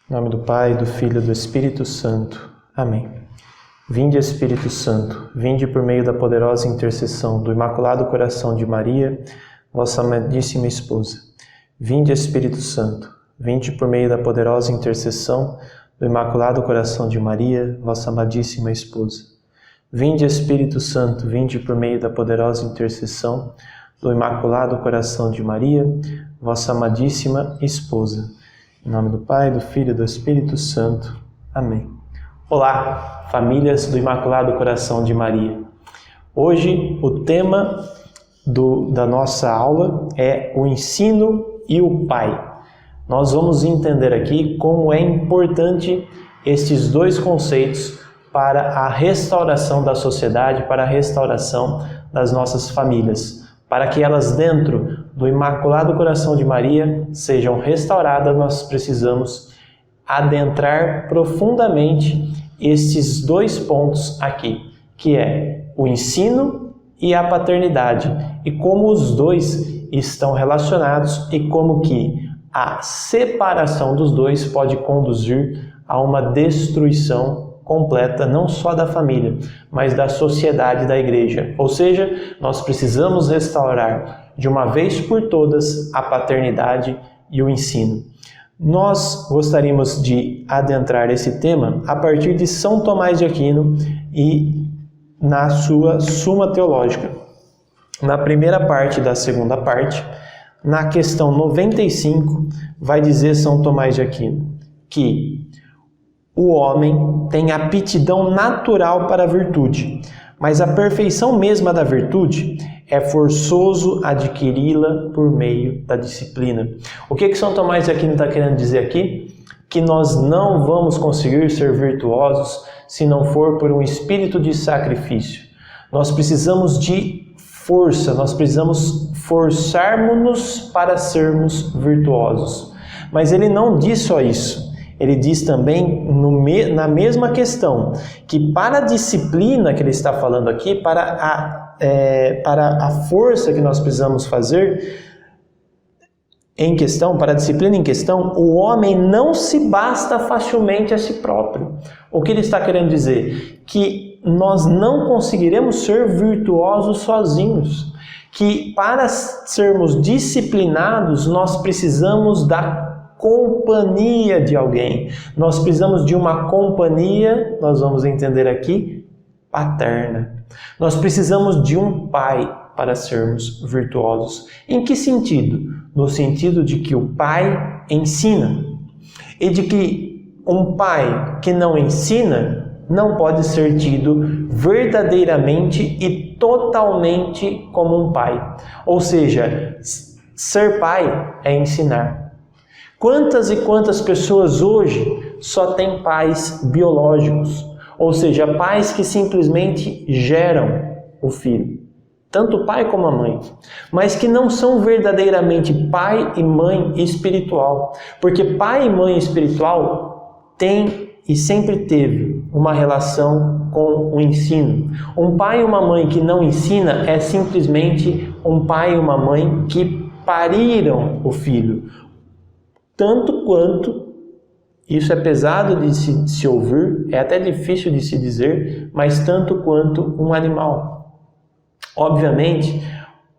Em nome do Pai, do Filho e do Espírito Santo. Amém. Vinde, Espírito Santo, vinde por meio da poderosa intercessão do Imaculado Coração de Maria, vossa amadíssima esposa. Vinde, Espírito Santo, vinde por meio da poderosa intercessão do Imaculado Coração de Maria, vossa amadíssima esposa. Vinde, Espírito Santo, vinde por meio da poderosa intercessão do Imaculado Coração de Maria, vossa amadíssima esposa. Em nome do Pai, do Filho e do Espírito Santo. Amém. Olá, famílias do Imaculado Coração de Maria. Hoje o tema da nossa aula é o ensino e o Pai. Nós vamos entender aqui como é importante estes dois conceitos para a restauração da sociedade, para a restauração das nossas famílias. Para que elas dentro do Imaculado Coração de Maria sejam restauradas, nós precisamos adentrar profundamente estes dois pontos aqui, que é o ensino e a paternidade, e como os dois estão relacionados e como que a separação dos dois pode conduzir a uma destruição completa, não só da família, mas da sociedade da igreja. Ou seja, nós precisamos restaurar de uma vez por todas a paternidade e o ensino. Nós gostaríamos de adentrar esse tema a partir de São Tomás de Aquino e na sua Suma Teológica. Na primeira parte da segunda parte, na questão 95, vai dizer São Tomás de Aquino que o homem tem aptidão natural para a virtude, mas a perfeição mesma da virtude é forçoso adquiri-la por meio da disciplina. O que São Tomás de Aquino está querendo dizer aqui? Que nós não vamos conseguir ser virtuosos se não for por um espírito de sacrifício. Nós precisamos de força, nós precisamos forçarmos-nos para sermos virtuosos. Mas ele não diz só isso. Ele diz também, na mesma questão, que para a disciplina que ele está falando aqui, para a força que nós precisamos fazer em questão, para a disciplina em questão, o homem não se basta facilmente a si próprio. O que ele está querendo dizer? Que nós não conseguiremos ser virtuosos sozinhos. Que para sermos disciplinados, nós precisamos da companhia de alguém. Nós precisamos de uma companhia, nós vamos entender aqui, paterna. Nós precisamos de um pai para sermos virtuosos. Em que sentido? No sentido de que o pai ensina. E de que um pai que não ensina não pode ser tido verdadeiramente e totalmente como um pai. Ou seja, ser pai é ensinar. Quantas e quantas pessoas hoje só têm pais biológicos, ou seja, pais que simplesmente geram o filho, tanto o pai como a mãe, mas que não são verdadeiramente pai e mãe espiritual, porque pai e mãe espiritual tem e sempre teve uma relação com o ensino. Um pai e uma mãe que não ensina é simplesmente um pai e uma mãe que pariram o filho. Tanto quanto, isso é pesado de se ouvir, é até difícil de se dizer, mas tanto quanto um animal. Obviamente,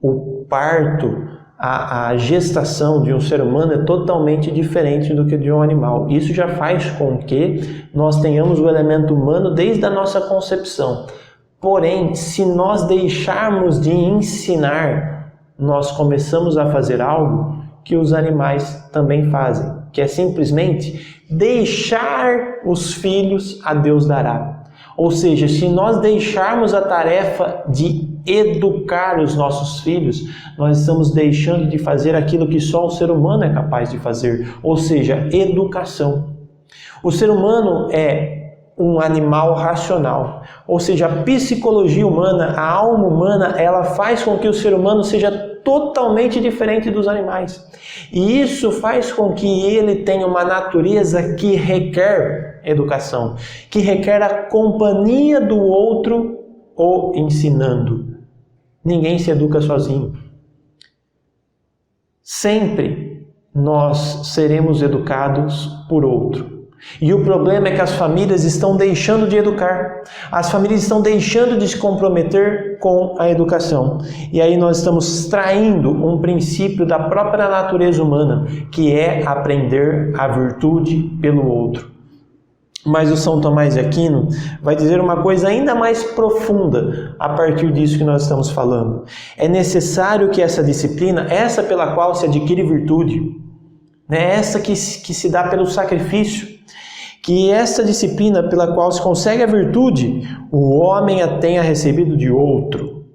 o parto, a gestação de um ser humano é totalmente diferente do que de um animal. Isso já faz com que nós tenhamos o elemento humano desde a nossa concepção. Porém, se nós deixarmos de ensinar, nós começamos a fazer algo que os animais também fazem, que é simplesmente deixar os filhos a Deus dará. Ou seja, se nós deixarmos a tarefa de educar os nossos filhos, nós estamos deixando de fazer aquilo que só o ser humano é capaz de fazer, ou seja, educação. O ser humano é um animal racional, ou seja, a psicologia humana, a alma humana, ela faz com que o ser humano seja totalmente diferente dos animais. E isso faz com que ele tenha uma natureza que requer educação, que requer a companhia do outro o ensinando. Ninguém se educa sozinho. Sempre nós seremos educados por outro. E o problema é que as famílias estão deixando de educar. As famílias estão deixando de se comprometer com a educação. E aí nós estamos traindo um princípio da própria natureza humana, que é aprender a virtude pelo outro. Mas o São Tomás de Aquino vai dizer uma coisa ainda mais profunda a partir disso que nós estamos falando. É necessário que essa disciplina, essa pela qual se adquire virtude, essa que se dá pelo sacrifício, que essa disciplina pela qual se consegue a virtude, o homem a tenha recebido de outro.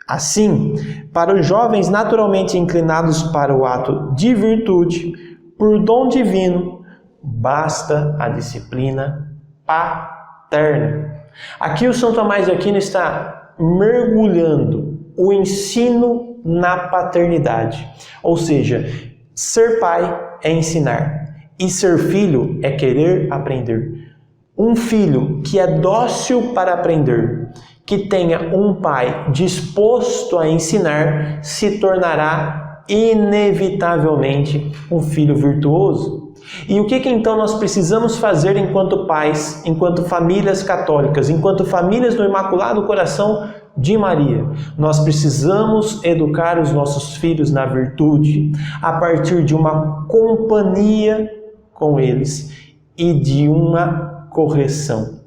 Assim, para os jovens naturalmente inclinados para o ato de virtude, por dom divino, basta a disciplina paterna. Aqui o São Tomás de Aquino está mergulhando o ensino na paternidade. Ou seja, ser pai é ensinar e ser filho é querer aprender. Um filho que é dócil para aprender, que tenha um pai disposto a ensinar, se tornará inevitavelmente um filho virtuoso. E o que então nós precisamos fazer enquanto pais, enquanto famílias católicas, enquanto famílias do Imaculado Coração de Maria? Nós precisamos educar os nossos filhos na virtude a partir de uma companhia com eles e de uma correção.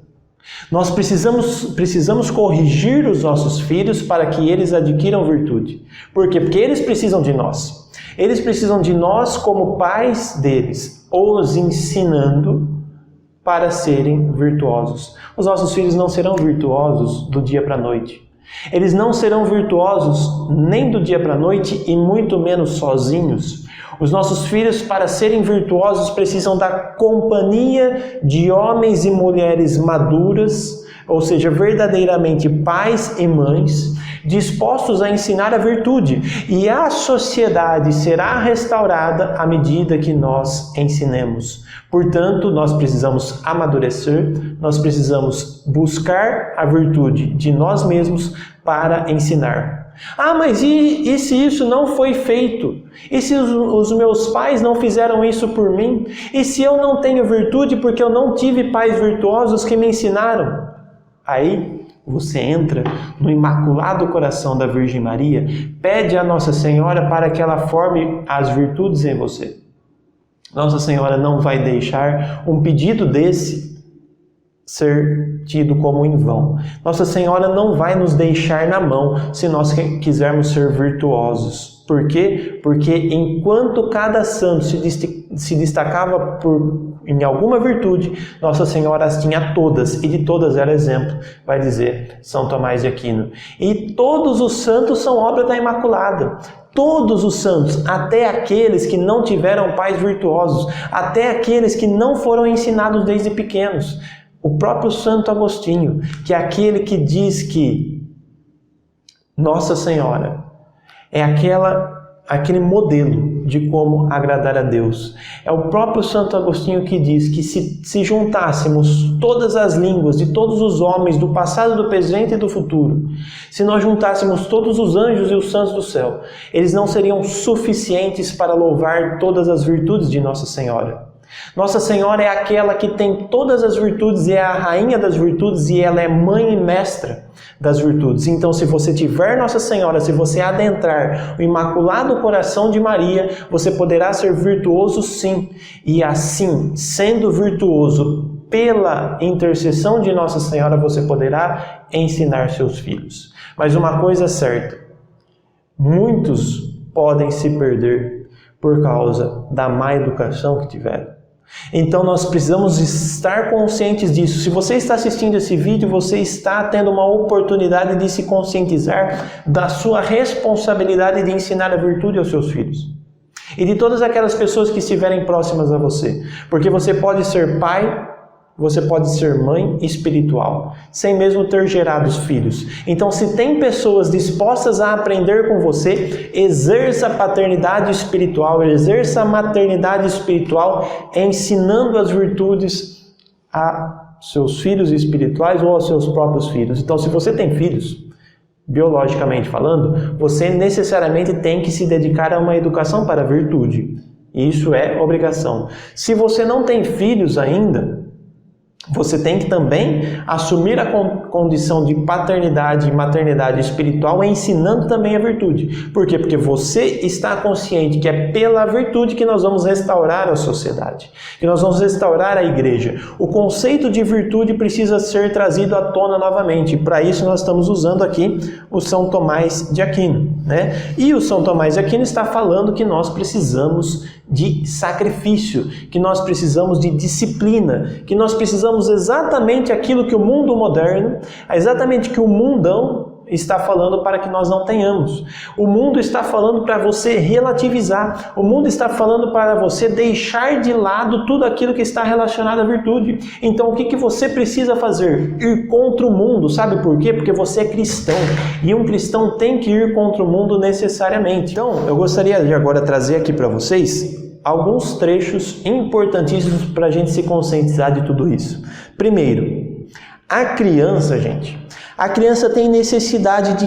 Nós precisamos corrigir os nossos filhos para que eles adquiram virtude. Por quê? Porque eles precisam de nós. Eles precisam de nós como pais deles, os ensinando para serem virtuosos. Os nossos filhos não serão virtuosos do dia para a noite. Eles não serão virtuosos nem do dia para a noite e muito menos sozinhos. Os nossos filhos, para serem virtuosos, precisam da companhia de homens e mulheres maduras, ou seja, verdadeiramente pais e mães, dispostos a ensinar a virtude. E a sociedade será restaurada à medida que nós ensinemos. Portanto, nós precisamos amadurecer, nós precisamos buscar a virtude de nós mesmos para ensinar. Ah, mas e se isso não foi feito? E se os meus pais não fizeram isso por mim? E se eu não tenho virtude porque eu não tive pais virtuosos que me ensinaram? Aí você entra no Imaculado Coração da Virgem Maria, pede a Nossa Senhora para que ela forme as virtudes em você. Nossa Senhora não vai deixar um pedido desse ser tido como em vão. Nossa Senhora não vai nos deixar na mão se nós quisermos ser virtuosos. Por quê? Porque enquanto cada santo se destacava em alguma virtude, Nossa Senhora as tinha todas, e de todas era exemplo, vai dizer São Tomás de Aquino. E todos os santos são obra da Imaculada. Todos os santos, até aqueles que não tiveram pais virtuosos, até aqueles que não foram ensinados desde pequenos. O próprio Santo Agostinho, que é aquele que diz que Nossa Senhora é aquele modelo de como agradar a Deus. É o próprio Santo Agostinho que diz que se juntássemos todas as línguas de todos os homens do passado, do presente e do futuro, se nós juntássemos todos os anjos e os santos do céu, eles não seriam suficientes para louvar todas as virtudes de Nossa Senhora. Nossa Senhora é aquela que tem todas as virtudes e é a rainha das virtudes e ela é mãe e mestra das virtudes. Então, se você tiver Nossa Senhora, se você adentrar o Imaculado Coração de Maria, você poderá ser virtuoso sim. E assim, sendo virtuoso pela intercessão de Nossa Senhora, você poderá ensinar seus filhos. Mas uma coisa é certa, muitos podem se perder por causa da má educação que tiveram. Então nós precisamos estar conscientes disso. Se você está assistindo esse vídeo, você está tendo uma oportunidade de se conscientizar da sua responsabilidade de ensinar a virtude aos seus filhos. E de todas aquelas pessoas que estiverem próximas a você. Porque você pode ser pai, você pode ser mãe espiritual, sem mesmo ter gerado os filhos. Então, se tem pessoas dispostas a aprender com você, exerça a paternidade espiritual, exerça a maternidade espiritual, ensinando as virtudes a seus filhos espirituais ou aos seus próprios filhos. Então, se você tem filhos, biologicamente falando, você necessariamente tem que se dedicar a uma educação para a virtude. Isso é obrigação. Se você não tem filhos ainda, você tem que também assumir a condição de paternidade e maternidade espiritual, ensinando também a virtude. Por quê? Porque você está consciente que é pela virtude que nós vamos restaurar a sociedade, que nós vamos restaurar a igreja. O conceito de virtude precisa ser trazido à tona novamente. Para isso nós estamos usando aqui o São Tomás de Aquino, né? E o São Tomás de Aquino está falando que nós precisamos de sacrifício, que nós precisamos de disciplina, que nós precisamos exatamente aquilo que o mundo moderno, exatamente que o mundão está falando para que nós não tenhamos. O mundo está falando para você relativizar. O mundo está falando para você deixar de lado tudo aquilo que está relacionado à virtude. Então o que você precisa fazer? Ir contra o mundo. Sabe por quê? Porque você é cristão. E um cristão tem que ir contra o mundo necessariamente. Então eu gostaria de agora trazer aqui para vocês alguns trechos importantíssimos para a gente se conscientizar de tudo isso. Primeiro, a criança, gente, a criança tem necessidade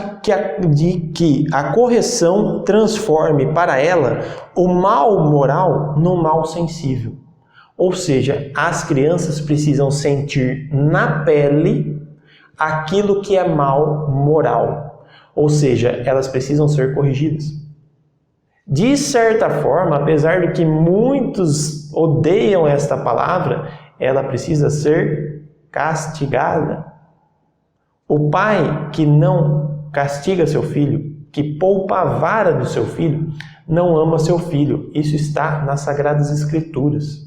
de que a correção transforme para ela o mal moral no mal sensível. Ou seja, as crianças precisam sentir na pele aquilo que é mal moral. Ou seja, elas precisam ser corrigidas. De certa forma, apesar de que muitos odeiam esta palavra, ela precisa ser castigada. O pai que não castiga seu filho, que poupa a vara do seu filho, não ama seu filho. Isso está nas Sagradas Escrituras.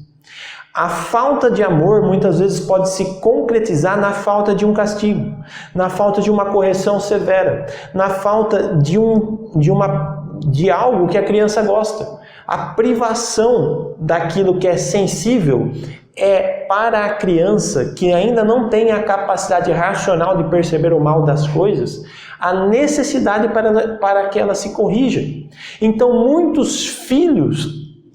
A falta de amor muitas vezes pode se concretizar na falta de um castigo, na falta de uma correção severa, na falta de algo que a criança gosta. A privação daquilo que é sensível é para a criança que ainda não tem a capacidade racional de perceber o mal das coisas, a necessidade para que ela se corrija. Então muitos filhos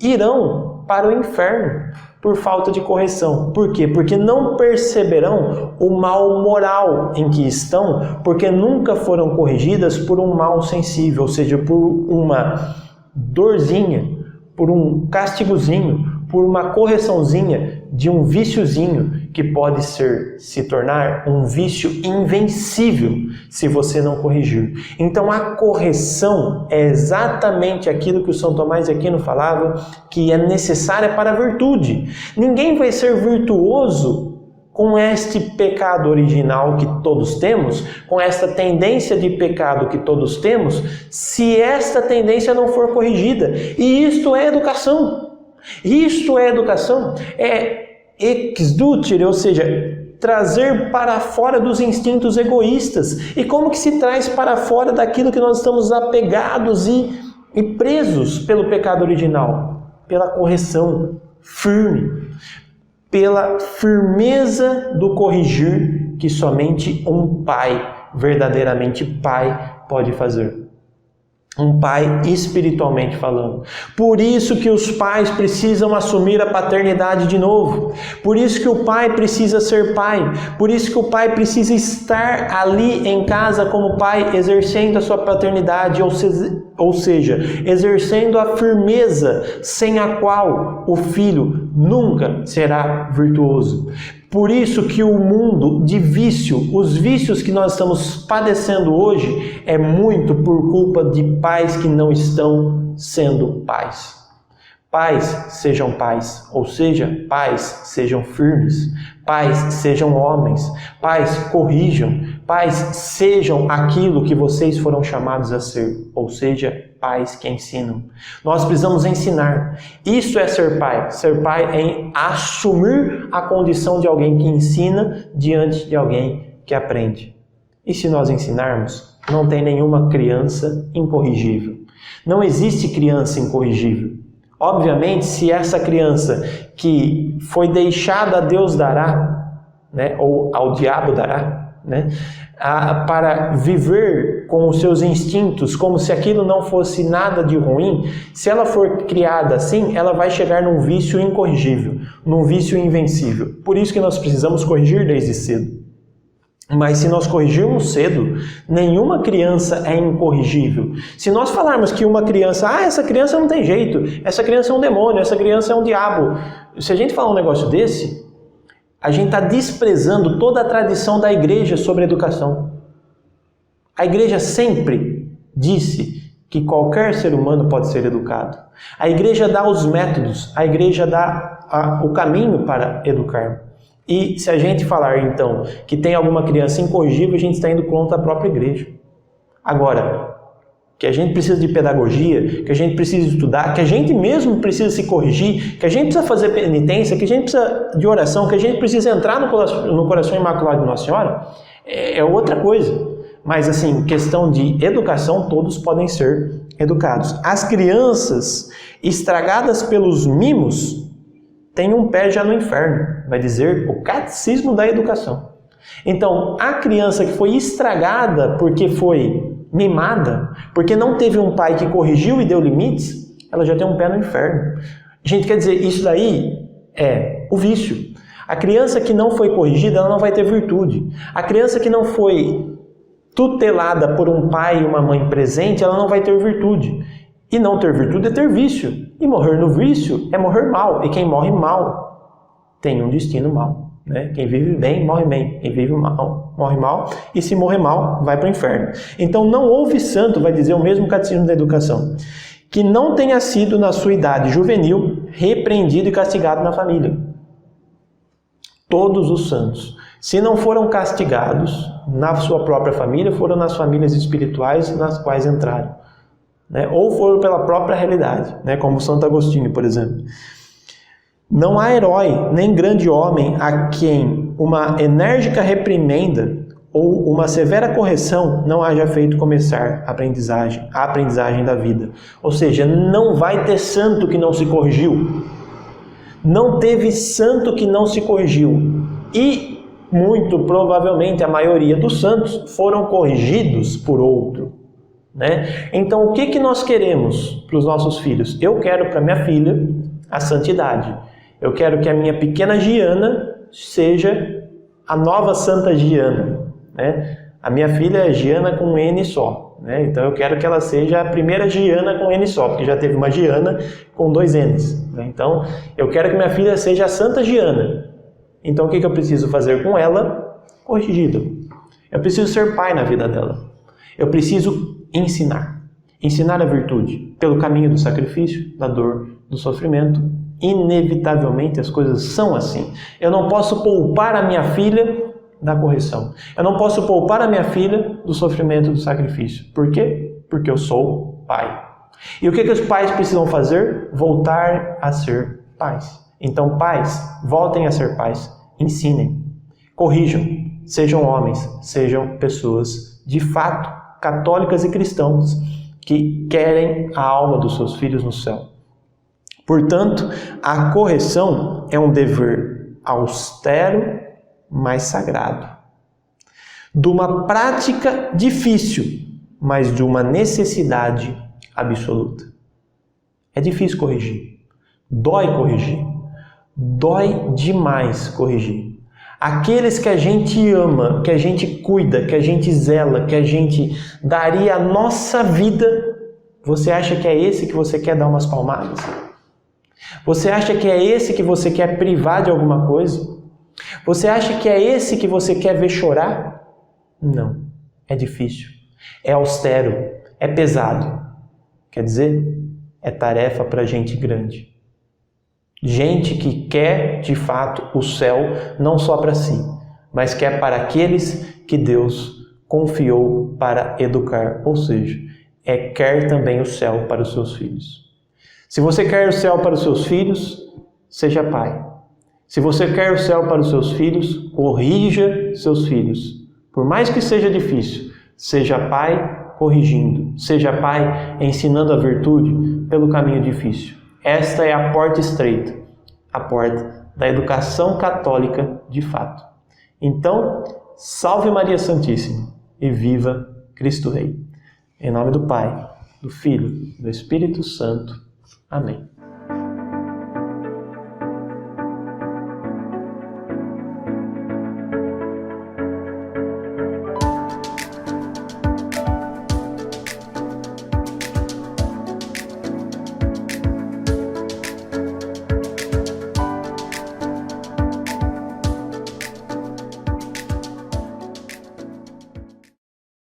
irão para o inferno por falta de correção. Por quê? Porque não perceberão o mal moral em que estão, porque nunca foram corrigidas por um mal sensível, ou seja, por uma dorzinha, por um castigozinho, por uma correçãozinha de um viciozinho que pode se tornar um vício invencível se você não corrigir. Então a correção é exatamente aquilo que o São Tomás de Aquino falava, que é necessária para a virtude. Ninguém vai ser virtuoso com este pecado original que todos temos, com esta tendência de pecado que todos temos, se esta tendência não for corrigida. E isto é educação. Isto é educação, é exducere, ou seja, trazer para fora dos instintos egoístas. E como que se traz para fora daquilo que nós estamos apegados e presos pelo pecado original? Pela correção firme, pela firmeza do corrigir que somente um pai, verdadeiramente pai, pode fazer. Um pai espiritualmente falando. Por isso que os pais precisam assumir a paternidade de novo. Por isso que o pai precisa ser pai. Por isso que o pai precisa estar ali em casa como pai, exercendo a sua paternidade, ou seja, exercendo a firmeza sem a qual o filho nunca será virtuoso. Por isso que o mundo de vício, os vícios que nós estamos padecendo hoje, é muito por culpa de pais que não estão sendo pais. Pais sejam pais, ou seja, pais sejam firmes, pais sejam homens, pais corrijam, pais sejam aquilo que vocês foram chamados a ser, ou seja, pais que ensinam. Nós precisamos ensinar. Isso é ser pai. Ser pai é assumir a condição de alguém que ensina diante de alguém que aprende. E se nós ensinarmos, não tem nenhuma criança incorrigível. Não existe criança incorrigível. Obviamente, se essa criança que foi deixada a Deus dará, né, ou ao diabo dará, né, para viver com os seus instintos, como se aquilo não fosse nada de ruim, se ela for criada assim, ela vai chegar num vício incorrigível, num vício invencível. Por isso que nós precisamos corrigir desde cedo. Mas se nós corrigirmos cedo, nenhuma criança é incorrigível. Se nós falarmos que uma criança, essa criança não tem jeito, essa criança é um demônio, essa criança é um diabo. Se a gente falar um negócio desse, a gente está desprezando toda a tradição da igreja sobre educação. A igreja sempre disse que qualquer ser humano pode ser educado. A igreja dá os métodos, a igreja dá o caminho para educar. E se a gente falar, então, que tem alguma criança incorrigível, a gente está indo contra a própria igreja. Agora, que a gente precisa de pedagogia, que a gente precisa estudar, que a gente mesmo precisa se corrigir, que a gente precisa fazer penitência, que a gente precisa de oração, que a gente precisa entrar no coração imaculado de Nossa Senhora, é outra coisa. Mas, assim, questão de educação, todos podem ser educados. As crianças estragadas pelos mimos têm um pé já no inferno, vai dizer o Catecismo da Educação. Então, a criança que foi estragada porque foi mimada, porque não teve um pai que corrigiu e deu limites, ela já tem um pé no inferno. Gente, quer dizer, isso daí é o vício. A criança que não foi corrigida, ela não vai ter virtude. A criança que não foi tutelada por um pai e uma mãe presente, ela não vai ter virtude. E não ter virtude é ter vício. E morrer no vício é morrer mal. E quem morre mal tem um destino mal. Né? Quem vive bem, morre bem. Quem vive mal, morre mal. E se morrer mal, vai para o inferno. Então não houve santo, vai dizer o mesmo Catecismo da Educação, que não tenha sido na sua idade juvenil repreendido e castigado na família. Todos os santos, se não foram castigados na sua própria família, foram nas famílias espirituais nas quais entraram. Né? Ou foram pela própria realidade, né? Como Santo Agostinho, por exemplo. Não há herói nem grande homem a quem uma enérgica reprimenda ou uma severa correção não haja feito começar a aprendizagem da vida. Ou seja, não vai ter santo que não se corrigiu. Não teve santo que não se corrigiu. E, muito provavelmente, a maioria dos santos foram corrigidos por outro. Né? Então, o que nós queremos para os nossos filhos? Eu quero para minha filha a santidade. Eu quero que a minha pequena Giana seja a nova Santa Giana. Né? A minha filha é Giana com N só. Né? Então, eu quero que ela seja a primeira Giana com N só, porque já teve uma Giana com 2 N's. Né? Então, eu quero que minha filha seja a Santa Giana. Então, o que eu preciso fazer com ela? Corrigido. Eu preciso ser pai na vida dela. Eu preciso ensinar a virtude pelo caminho do sacrifício, da dor, do sofrimento. Inevitavelmente as coisas são assim. Eu não posso poupar a minha filha da correção. Eu não posso poupar a minha filha do sofrimento, do sacrifício. Por quê? Porque eu sou pai. E o que os pais precisam fazer? Voltar a ser pais. Então, pais, voltem a ser pais. Ensinem, corrijam, sejam homens, sejam pessoas de fato católicas e cristãos que querem a alma dos seus filhos no céu. Portanto, a correção é um dever austero, mas sagrado. De uma prática difícil, mas de uma necessidade absoluta. É difícil corrigir. Dói corrigir. Dói demais corrigir. Aqueles que a gente ama, que a gente cuida, que a gente zela, que a gente daria a nossa vida, você acha que é esse que você quer dar umas palmadas? Você acha que é esse que você quer privar de alguma coisa? Você acha que é esse que você quer ver chorar? Não. É difícil. É austero. É pesado. Quer dizer, é tarefa para gente grande. Gente que quer, de fato, o céu não só para si, mas quer para aqueles que Deus confiou para educar. Ou seja, quer também o céu para os seus filhos. Se você quer o céu para os seus filhos, seja pai. Se você quer o céu para os seus filhos, corrija seus filhos. Por mais que seja difícil, seja pai corrigindo, seja pai ensinando a virtude pelo caminho difícil. Esta é a porta estreita, a porta da educação católica de fato. Então, salve Maria Santíssima e viva Cristo Rei. Em nome do Pai, do Filho e do Espírito Santo. Amém.